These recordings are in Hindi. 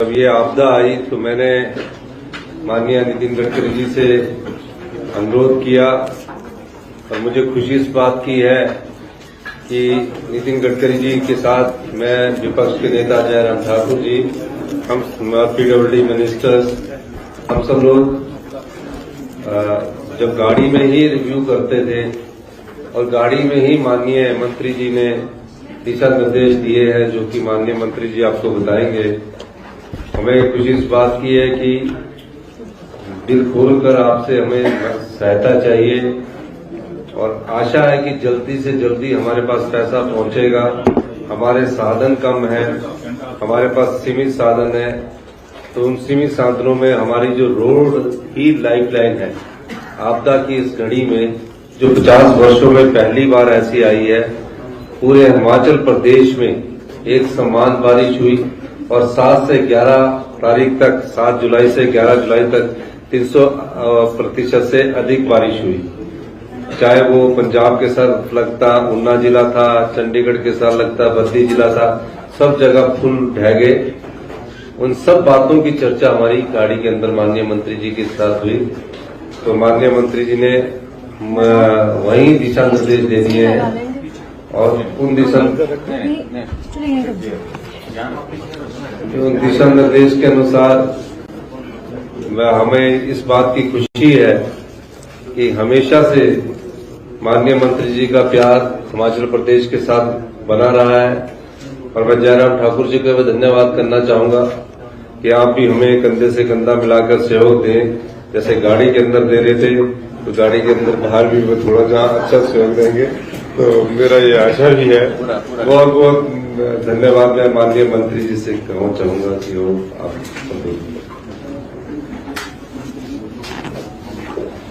जब ये आपदा आई तो मैंने माननीय नितिन गडकरी जी से अनुरोध किया और मुझे खुशी इस बात की है कि नितिन गडकरी जी के साथ मैं विपक्ष के नेता जयराम ठाकुर जी, हम पीडब्ल्यूडी मिनिस्टर्स, हम सब लोग जब गाड़ी में ही रिव्यू करते थे और गाड़ी में ही माननीय मंत्री जी ने दिशा निर्देश दिए हैं जो कि माननीय मंत्री जी आपको बताएंगे। हमें खुशी इस बात की है कि दिल खोलकर आपसे हमें सहायता चाहिए और आशा है कि जल्दी से जल्दी हमारे पास पैसा पहुंचेगा। हमारे साधन कम है, हमारे पास सीमित साधन है, तो उन सीमित साधनों में हमारी जो रोड ही लाइफलाइन है आपदा की इस घड़ी में, जो 50 वर्षों में पहली बार ऐसी आई है। पूरे हिमाचल प्रदेश में एक समान बारिश हुई और 7 से 11 तारीख तक, 7 जुलाई से 11 जुलाई तक 300% से अधिक बारिश हुई। चाहे वो पंजाब के साथ लगता ऊना जिला था, चंडीगढ़ के साथ लगता बद्दी जिला था, सब जगह फुल ढह गए। उन सब बातों की चर्चा हमारी गाड़ी के अंदर माननीय मंत्री जी के साथ हुई, तो माननीय मंत्री जी ने वही दिशा निर्देश दे दिए हैं और उन दिशा निर्देश के अनुसार हमें इस बात की खुशी है कि हमेशा से माननीय मंत्री जी का प्यार हिमाचल प्रदेश के साथ बना रहा है और मैं जयराम ठाकुर जी का भी धन्यवाद करना चाहूंगा कि आप भी हमें कंधे से कंधा मिलाकर सहयोग दें। जैसे गाड़ी के अंदर दे रहे थे तो गाड़ी के अंदर बाहर भी वो थोड़ा सा अच्छा सहयोग देंगे, तो मेरा ये आशा भी है। बहुत बहुत धन्यवाद मैं माननीय मंत्री जी से कहना चाहूंगा कि वो आप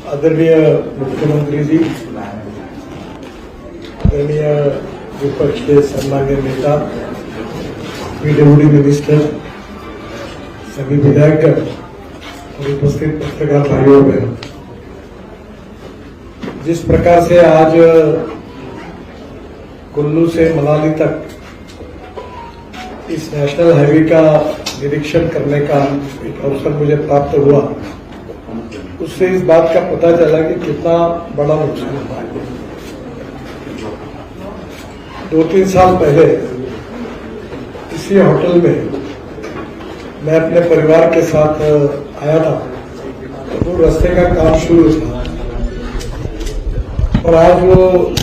आदरणीय मुख्यमंत्री जी, आदरणीय विपक्ष के सम्मान्य नेता, पीडब्ल्यूडी मिनिस्टर, सभी विधायकगण और उपस्थित पत्रकार भाइयों बहनों, जिस प्रकार से आज कुल्लू से मनाली तक इस नेशनल हाईवे का निरीक्षण करने का एक अवसर मुझे प्राप्त हुआ, उससे इस बात का पता चला कि कितना बड़ा नुकसान हुआ है। 2-3 साल पहले इसी होटल में मैं अपने परिवार के साथ आया था, तो वो रास्ते का काम शुरू था और आज वो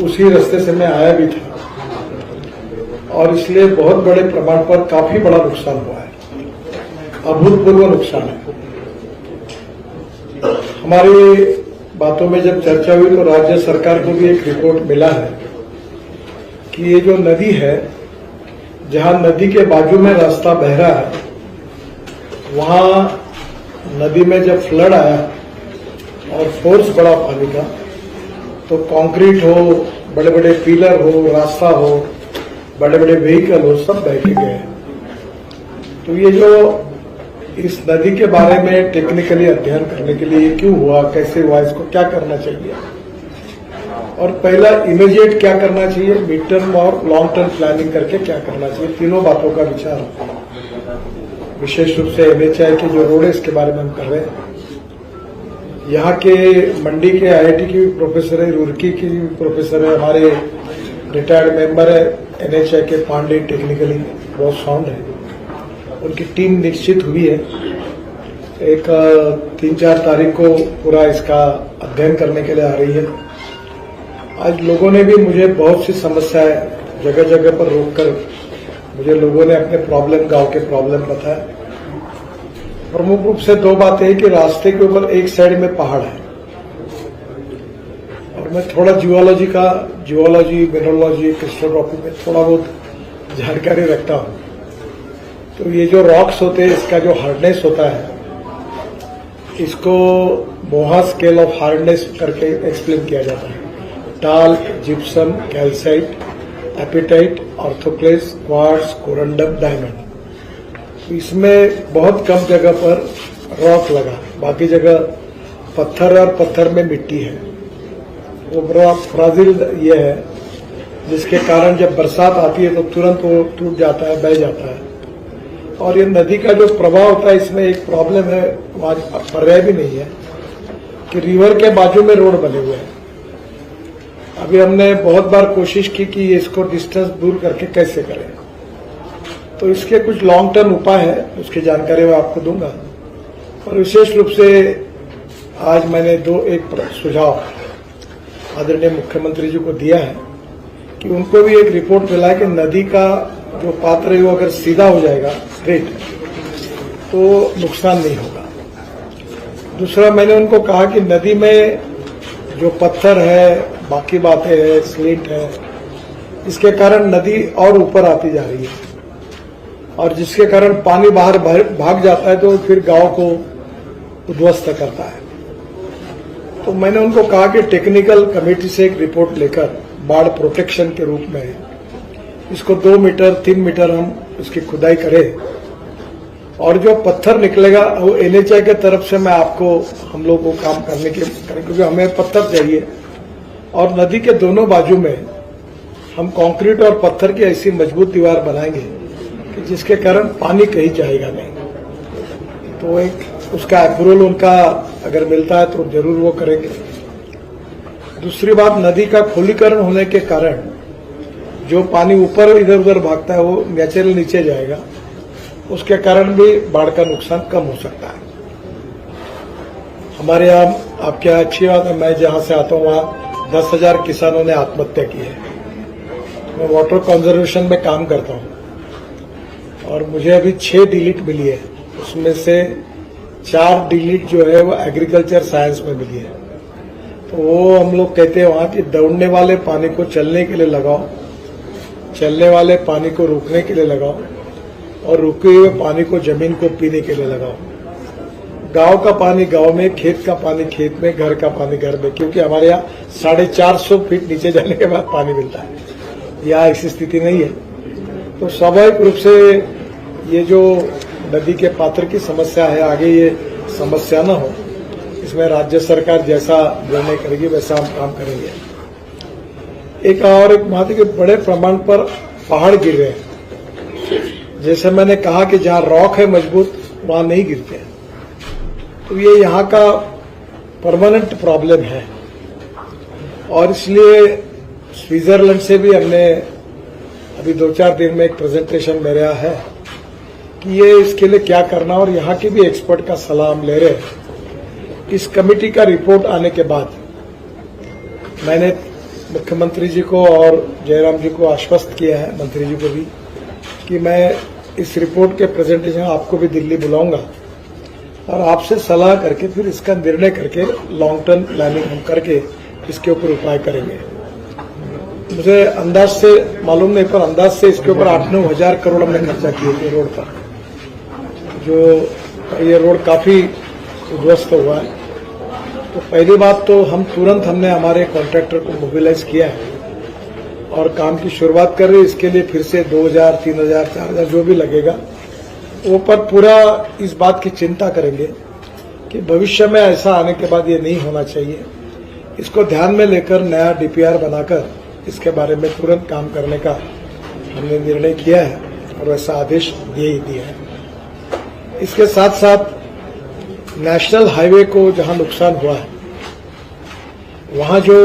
उसी रास्ते से मैं आया भी था और इसलिए बहुत बड़े प्रमाण पर काफी बड़ा नुकसान हुआ है, अभूतपूर्व नुकसान है। हमारी बातों में जब चर्चा हुई तो राज्य सरकार को भी एक रिपोर्ट मिला है कि ये जो नदी है, जहां नदी के बाजू में रास्ता बह रहा है, वहां नदी में जब फ्लड आया और फोर्स बढ़ा पानी का, तो कंक्रीट हो, बड़े बड़े पिलर हो, रास्ता हो, बड़े बड़े व्हीकल हो, सब बह के गए। तो ये जो इस नदी के बारे में टेक्निकली अध्ययन करने के लिए क्यों हुआ, कैसे हुआ, इसको क्या करना चाहिए और पहला इमीडिएट क्या करना चाहिए, मिड टर्म और लॉन्ग टर्म प्लानिंग करके क्या करना चाहिए, तीनों बातों का विचार विशेष रूप से एनएचआई की जो रोड है इसके बारे में हम कर रहे हैं। यहाँ के मंडी के आईआईटी की भी प्रोफेसर है, रुड़की की भी प्रोफेसर है, हमारे रिटायर्ड मेंबर है एनएचआई के पांडे, टेक्निकली बहुत साउंड है, उनकी टीम निश्चित हुई है। एक 3-4 तारीख को पूरा इसका अध्ययन करने के लिए आ रही है। आज लोगों ने भी मुझे बहुत सी समस्याएं जगह जगह पर रोककर मुझे लोगों ने अपने प्रॉब्लम, गांव के प्रॉब्लम बताया। प्रमुख रूप से 2 बातें हैं कि रास्ते के ऊपर एक साइड में पहाड़ है और मैं थोड़ा जियोलॉजी, मिनरोलॉजी, क्रिस्टोग्राफी में थोड़ा बहुत जानकारी रखता हूं। तो ये जो रॉक्स होते हैं, इसका जो हार्डनेस होता है, इसको मोहा स्केल ऑफ हार्डनेस करके एक्सप्लेन किया जाता है। Talc, gypsum, calcite, apatite, orthoclase, quartz, corundum, diamond. इसमें बहुत कम जगह पर रॉक लगा, बाकी जगह पत्थर और पत्थर में मिट्टी है। वो बड़ा फ्राजिल ये है, जिसके कारण जब बरसात आती है तो तुरंत वो टूट जाता है, बह जाता है। और ये नदी का जो प्रवाह होता है इसमें एक प्रॉब्लम है, वहां पर्याय भी नहीं है कि रिवर के बाजू में रोड बने हुए हैं। अभी हमने बहुत बार कोशिश की कि इसको डिस्टेंस दूर करके कैसे करें, तो इसके कुछ लॉन्ग टर्म उपाय है, उसकी जानकारी मैं आपको दूंगा। और विशेष रूप से आज मैंने एक सुझाव आदरणीय मुख्यमंत्री जी को दिया है कि उनको भी एक रिपोर्ट मिला है कि नदी का जो पात्र है वो अगर सीधा हो जाएगा स्ट्रेट तो नुकसान नहीं होगा। दूसरा, मैंने उनको कहा कि नदी में जो पत्थर है, बाकी बातें है, स्लिंट है, इसके कारण नदी और ऊपर आती जा रही है और जिसके कारण पानी बाहर भाग जाता है तो फिर गांव को उद्ध्वस्त करता है। तो मैंने उनको कहा कि टेक्निकल कमेटी से एक रिपोर्ट लेकर बाढ़ प्रोटेक्शन के रूप में इसको 2 मीटर 3 मीटर हम उसकी खुदाई करें और जो पत्थर निकलेगा वो एनएचआई के तरफ से मैं आपको हम लोग को काम करने के करें, क्योंकि हमें पत्थर चाहिए और नदी के दोनों बाजू में हम कंक्रीट और पत्थर की ऐसी मजबूत दीवार बनाएंगे कि जिसके कारण पानी कहीं जाएगा नहीं। तो एक उसका अप्रूवल उनका अगर मिलता है तो जरूर वो करेंगे। दूसरी बात, नदी का खुलीकरण होने के कारण जो पानी ऊपर इधर उधर भागता है वो नेचुरल नीचे जाएगा, उसके कारण भी बाढ़ का नुकसान कम हो सकता है। हमारे यहाँ आपके यहाँ अच्छी बात है, मैं जहां से आता हूं वहां 10,000 किसानों ने आत्महत्या की है। मैं वाटर कंजर्वेशन में काम करता हूं और मुझे अभी 6 डिलीट मिली है, उसमें से 4 डिलीट जो है वो एग्रीकल्चर साइंस में मिली है। तो वो हम लोग कहते हैं वहां कि दौड़ने वाले पानी को चलने के लिए लगाओ, चलने वाले पानी को रुकने के लिए लगाओ और रुके हुए पानी को जमीन को पीने के लिए लगाओ। गांव का पानी गांव में, खेत का पानी खेत में, घर का पानी घर में, क्योंकि हमारे यहाँ 450 फीट नीचे जाने के बाद पानी मिलता है। यहाँ ऐसी स्थिति नहीं है। तो स्वाभाविक रूप से ये जो नदी के पात्र की समस्या है, आगे ये समस्या न हो, इसमें राज्य सरकार जैसा निर्णय करेगी वैसा हम काम करेंगे। एक बात है कि बड़े प्रमाण पर पहाड़ गिर रहे हैं। जैसे मैंने कहा कि जहां रॉक है मजबूत वहां नहीं गिरते हैं, तो ये यहाँ का परमानेंट प्रॉब्लम है। और इसलिए स्विट्जरलैंड से भी हमने अभी 2-4 दिन में एक प्रेजेंटेशन मेरे यहाँ है कि ये इसके लिए क्या करना, और यहाँ के भी एक्सपर्ट का सलाह हम ले रहे हैं। इस कमेटी का रिपोर्ट आने के बाद मैंने मुख्यमंत्री जी को और जयराम जी को आश्वस्त किया है, मंत्री जी को भी, कि मैं इस रिपोर्ट के प्रेजेंटेशन आपको भी दिल्ली बुलाऊंगा और आपसे सलाह करके फिर इसका निर्णय करके लॉन्ग टर्म प्लानिंग हम करके इसके ऊपर उपाय करेंगे। मुझे अंदाज से मालूम नहीं, पर अंदाज से इसके ऊपर 8-9 हजार करोड़ हमने खर्चा किए थे रोड पर। जो ये रोड काफी उद्ध्वस्त हुआ है। तो पहली बात तो हमने हमारे कॉन्ट्रैक्टर को मोबिलाइज किया है और काम की शुरुआत कर रहे हैं। इसके लिए फिर से 2,000, 3,000, 4,000 जो भी लगेगा वो पर पूरा इस बात की चिंता करेंगे कि भविष्य में ऐसा आने के बाद ये नहीं होना चाहिए। इसको ध्यान में लेकर नया डीपीआर बनाकर इसके बारे में तुरंत काम करने का हमने निर्णय किया है और वैसा आदेश दे ही दिया है। इसके साथ साथ नेशनल हाईवे को जहां नुकसान हुआ है वहां जो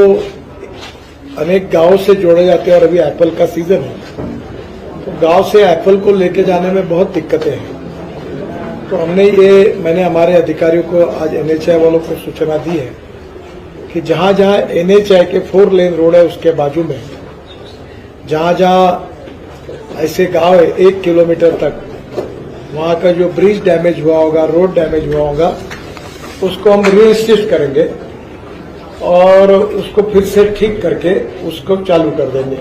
अनेक गांवों से जोड़े जाते हैं और अभी एप्पल का सीजन है, तो गांव से एप्पल को लेके जाने में बहुत दिक्कतें हैं। तो मैंने हमारे अधिकारियों को आज एनएचआई वालों को सूचना दी है कि जहां जहां एनएचआई के 4 लेन रोड है उसके बाजू में जहां जहां ऐसे गांव है 1 किलोमीटर तक, वहां का जो ब्रिज डैमेज हुआ होगा, रोड डैमेज हुआ होगा, उसको हम रीइंस्टेट करेंगे और उसको फिर से ठीक करके उसको चालू कर देंगे।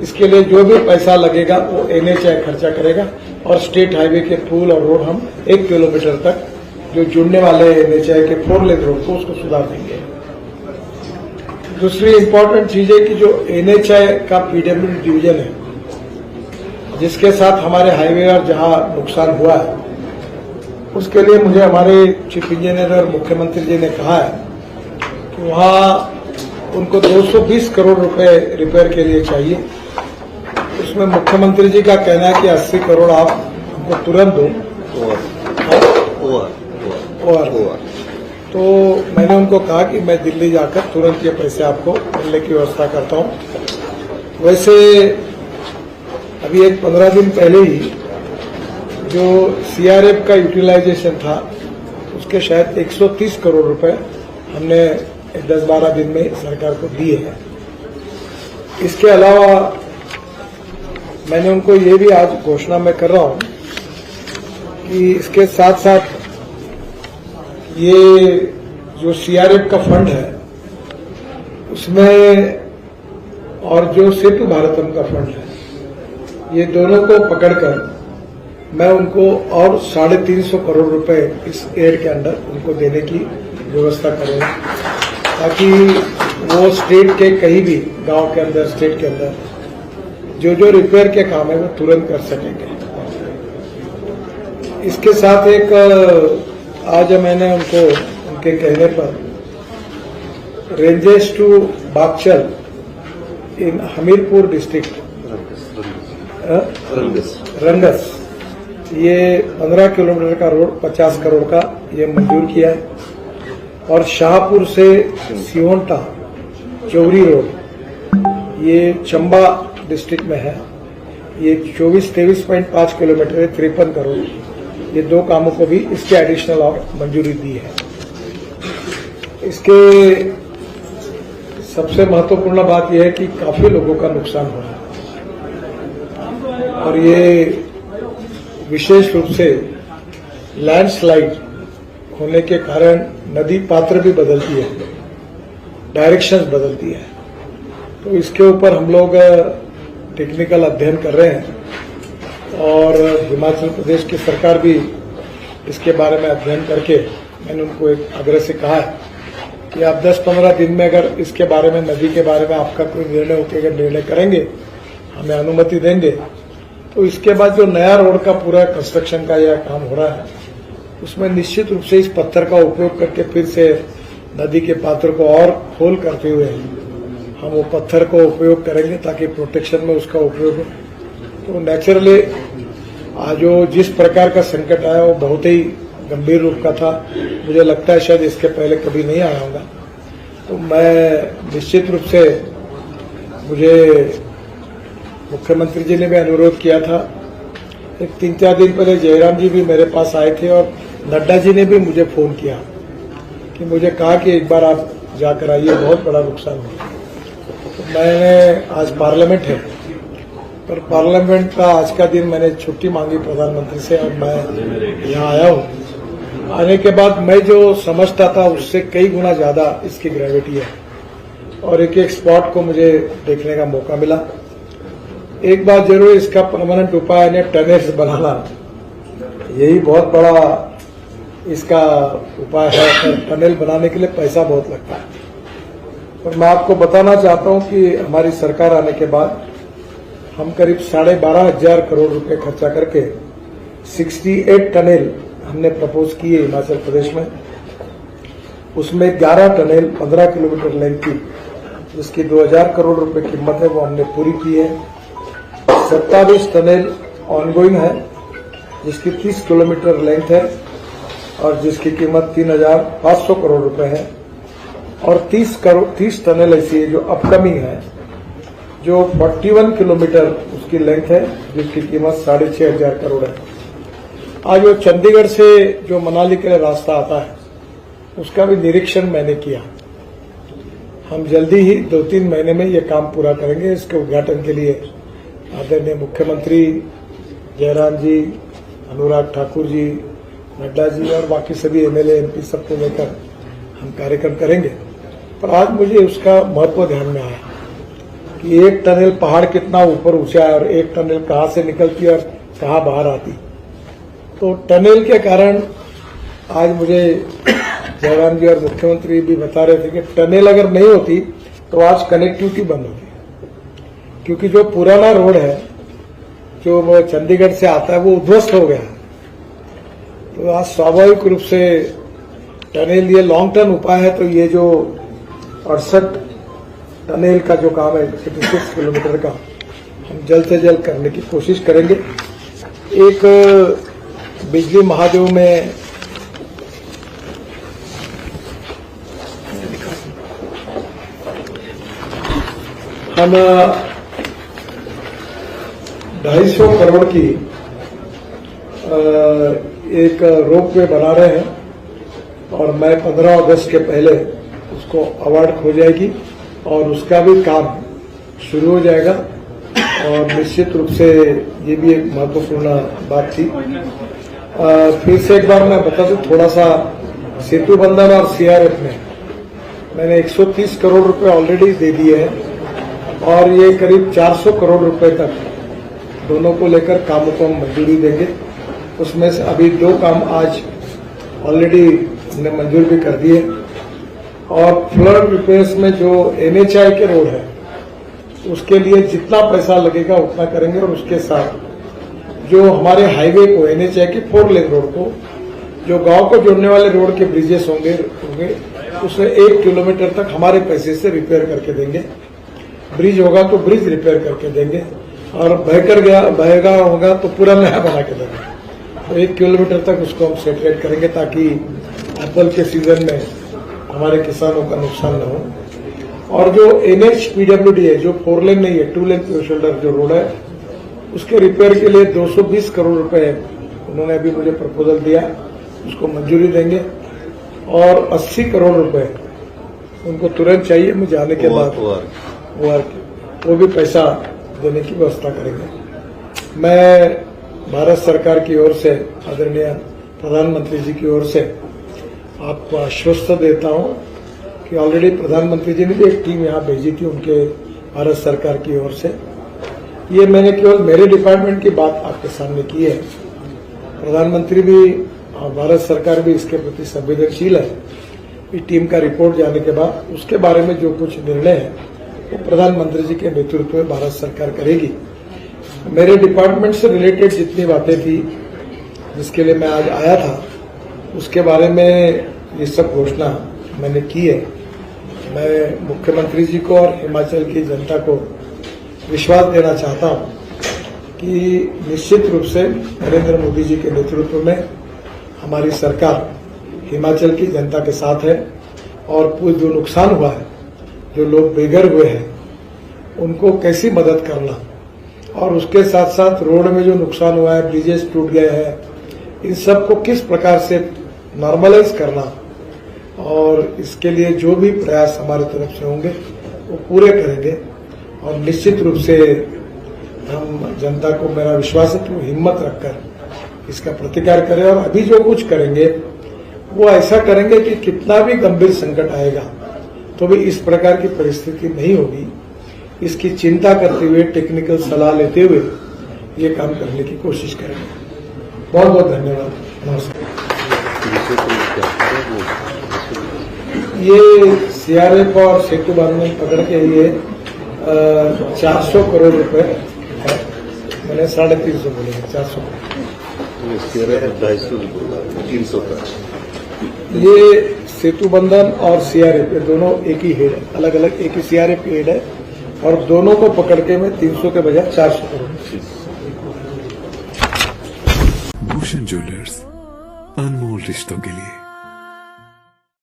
इसके लिए जो भी पैसा लगेगा वो एनएचआई खर्चा करेगा और स्टेट हाईवे के पुल और रोड हम 1 किलोमीटर तक जो जुड़ने वाले एनएचआई के 4 लेन रोड को उसको सुधार देंगे। दूसरी इम्पोर्टेंट चीज है कि जो एनएचआई का पीडब्ल्यूडी डिवीजन है जिसके साथ हमारे हाईवे और जहां नुकसान हुआ है, उसके लिए मुझे हमारे चीफ इंजीनियर और मुख्यमंत्री जी ने कहा है कि वहां उनको 220 करोड़ रुपए रिपेयर के लिए चाहिए। उसमें मुख्यमंत्री जी का कहना है कि 80 करोड़ आप हमको तुरंत दो। और तो मैंने उनको कहा कि मैं दिल्ली जाकर तुरंत ये पैसे आपको मिलने की व्यवस्था करता हूं। वैसे अभी एक 15 दिन पहले ही जो सीआरएफ का यूटिलाइजेशन था उसके शायद 130 करोड़ रुपए हमने 10-12 दिन में सरकार को दिए हैं। इसके अलावा मैंने उनको ये भी आज घोषणा में कर रहा हूं कि इसके साथ साथ ये जो सीआरएफ का फंड है उसमें और जो सेतु भारतम का फंड है, ये दोनों को पकड़कर मैं उनको और 350 करोड़ रुपए इस एड के अंदर उनको देने की व्यवस्था करूंगा, ताकि वो स्टेट के कहीं भी गांव के अंदर, स्टेट के अंदर जो जो रिपेयर के काम है वो तुरंत कर सकेंगे। इसके साथ एक आज मैंने उनको उनके कहने पर ranges to Bagchal in Hamirpur district रंगस ये 15 किलोमीटर का रोड 50 करोड़ का ये मंजूर किया है। और शाहपुर से सियोंटा चौरी रोड ये चंबा डिस्ट्रिक्ट में है, ये 23.5 किलोमीटर है, 53 करोड़। ये दो कामों को भी इसके एडिशनल और मंजूरी दी है। इसके सबसे महत्वपूर्ण बात यह है कि काफी लोगों का नुकसान हो रहा है और ये विशेष रूप से लैंडस्लाइड होने के कारण नदी पात्र भी बदलती है, डायरेक्शंस बदलती है। तो इसके ऊपर हम लोग टेक्निकल अध्ययन कर रहे हैं और हिमाचल प्रदेश की सरकार भी इसके बारे में अध्ययन करके मैंने उनको एक आग्रह से कहा है कि आप 10-15 दिन में अगर इसके बारे में, नदी के बारे में आपका कोई निर्णय होकर अगर निर्णय करेंगे, हमें अनुमति देंगे, तो इसके बाद जो नया रोड का पूरा कंस्ट्रक्शन का यह काम हो रहा है उसमें निश्चित रूप से इस पत्थर का उपयोग करके फिर से नदी के पात्र को और खोल करते हुए हम वो पत्थर को उपयोग करेंगे ताकि प्रोटेक्शन में उसका उपयोग हो। तो नेचुरली आज जो जिस प्रकार का संकट आया वो बहुत ही गंभीर रूप का था, मुझे लगता है शायद इसके पहले कभी नहीं आया होगा। तो मैं निश्चित रूप से, मुझे मुख्यमंत्री जी ने भी अनुरोध किया था, एक 3-4 दिन पहले जयराम जी भी मेरे पास आए थे और नड्डा जी ने भी मुझे फोन किया कि मुझे कहा कि एक बार आप जाकर आइए, बहुत बड़ा नुकसान हुआ। तो मैंने आज पार्लियामेंट है पर पार्लियामेंट का आज का दिन मैंने छुट्टी मांगी प्रधानमंत्री से और मैं यहाँ आया हूँ। आने के बाद मैं जो समझता था उससे कई गुना ज्यादा इसकी ग्रेविटी है और एक एक स्पॉट को मुझे देखने का मौका मिला। एक बात जरूर, इसका परमानेंट उपाय यानी टनल्स बनाना, यही बहुत बड़ा इसका उपाय है। पर टनल बनाने के लिए पैसा बहुत लगता है और मैं आपको बताना चाहता हूं कि हमारी सरकार आने के बाद हम करीब 12,500 करोड़ रुपए खर्चा करके 68 टनल हमने प्रपोज किए हिमाचल प्रदेश में। उसमें 11 टनल 15 किलोमीटर लेंथ की, जिसकी 2,000 करोड़ रुपए कीमत है, वो हमने पूरी की है। 27 टनल ऑनगोइंग है जिसकी 30 किलोमीटर लेंथ है और जिसकी कीमत 3,500 करोड़ रुपए है। और 30 टनल ऐसी है जो अपकमिंग है, जो 41 किलोमीटर उसकी लेंथ है, जिसकी कीमत 6,500 करोड़ है। आज वो चंडीगढ़ से जो मनाली के लिए रास्ता आता है उसका भी निरीक्षण मैंने किया। हम जल्दी ही 2-3 महीने में ये काम पूरा करेंगे। इसके उद्घाटन के लिए आदरणीय मुख्यमंत्री जयराम जी, अनुराग ठाकुर जी, नड्डा जी और बाकी सभी एमएलए एमपी सबको लेकर हम कार्यक्रम करेंगे। पर आज मुझे उसका महत्व ध्यान में आया कि एक टनल पहाड़ कितना ऊपर ऊंचा है और एक टनल कहां से निकलती है और कहां बाहर आती। तो टनल के कारण आज मुझे जयराम जी और मुख्यमंत्री भी बता रहे थे कि टनल अगर नहीं होती तो आज कनेक्टिविटी बंद होती, क्योंकि जो पुराना रोड है जो चंडीगढ़ से आता है वो उध्वस्त हो गया। तो आज स्वाभाविक रूप से टनल ये लॉन्ग टर्म उपाय है। तो ये जो 68 टनल का जो काम है 56 किलोमीटर का, हम जल्द से जल्द करने की कोशिश करेंगे। एक बिजली महादेव में हम 250 करोड़ की एक रोपवे बना रहे हैं और मैं 15 अगस्त के पहले उसको अवार्ड खो जाएगी और उसका भी काम शुरू हो जाएगा। और निश्चित रूप से ये भी एक महत्वपूर्ण बात थी। फिर से एक बार मैं बता दूं, थोड़ा सा सेतु बंधन और सीआरएफ में मैंने 130 करोड़ रुपए ऑलरेडी दे दिए हैं और ये करीब 400 करोड़ रुपए तक दोनों को लेकर कामों को हम मंजूरी देंगे। उसमें से अभी 2 काम आज ऑलरेडी हमने मंजूर भी कर दिए और फ्लड रिपेयर्स में जो एनएचआई के रोड है उसके लिए जितना पैसा लगेगा उतना करेंगे और उसके साथ जो हमारे हाईवे को एनएचआई के 4 लेन रोड को जो गांव को जोड़ने वाले रोड के ब्रिजेस होंगे उसे 1 किलोमीटर तक हमारे पैसे से रिपेयर करके देंगे। ब्रिज होगा तो ब्रिज रिपेयर करके देंगे और बहेगा होगा तो पूरा नया बना के देंगे। तो 1 किलोमीटर तक उसको हम सेपरेट करेंगे ताकि एप्पल के सीजन में हमारे किसानों का नुकसान न हो। और जो NHPWD है जो 4 लेन नहीं है 2 लेन शोल्डर जो रोड है उसके रिपेयर के लिए 220 करोड़ रुपए उन्होंने अभी मुझे प्रपोजल दिया, उसको मंजूरी देंगे और 80 करोड़ रुपए उनको तुरंत चाहिए मुझे आने के बाद वो भी पैसा देने की व्यवस्था करेंगे। मैं भारत सरकार की ओर से आदरणीय प्रधानमंत्री जी की ओर से आपको आश्वस्त देता हूं कि ऑलरेडी प्रधानमंत्री जी ने भी एक टीम यहां भेजी थी उनके भारत सरकार की ओर से। ये मैंने केवल मेरे डिपार्टमेंट की बात आपके सामने की है, प्रधानमंत्री भी और भारत सरकार भी इसके प्रति संवेदनशील है। इस टीम का रिपोर्ट जाने के बाद उसके बारे में जो कुछ निर्णय है वो प्रधानमंत्री जी के नेतृत्व में भारत सरकार करेगी। मेरे डिपार्टमेंट से रिलेटेड जितनी बातें थी जिसके लिए मैं आज आया था उसके बारे में ये सब घोषणा मैंने की है। मैं मुख्यमंत्री जी को और हिमाचल की जनता को विश्वास देना चाहता हूं कि निश्चित रूप से नरेंद्र मोदी जी के नेतृत्व में हमारी सरकार हिमाचल की जनता के साथ है और पूरा जो नुकसान हुआ है, जो लोग बेघर हुए हैं उनको कैसी मदद करना और उसके साथ साथ रोड में जो नुकसान हुआ है, ब्रिजेस टूट गए हैं, इन सब को किस प्रकार से नॉर्मलाइज करना और इसके लिए जो भी प्रयास हमारी तरफ से होंगे वो पूरे करेंगे। और निश्चित रूप से हम जनता को मेरा विश्वास है कि वो हिम्मत रखकर इसका प्रतिकार करें और अभी जो कुछ करेंगे वो ऐसा करेंगे कि कितना भी गंभीर संकट आएगा तो भी इस प्रकार की परिस्थिति नहीं होगी। इसकी चिंता करते हुए टेक्निकल सलाह लेते हुए ये काम करने की कोशिश करेंगे। बहुत बहुत धन्यवाद। नमस्कार। ये सीआरएफ और सेतु बांधने पकड़ के लिए 400 करोड़ रुपए है। मैंने 350 बोले 400 300 का। ये सेतु बंधन और सीआरएफ ये दोनों एक ही हेड है, अलग अलग एक ही सीआरएफ की हेड है और दोनों को पकड़ के मैं 300 के बजाय 400 करोड़। भूषण ज्वेलर्स, अनमोल रिश्तों के लिए।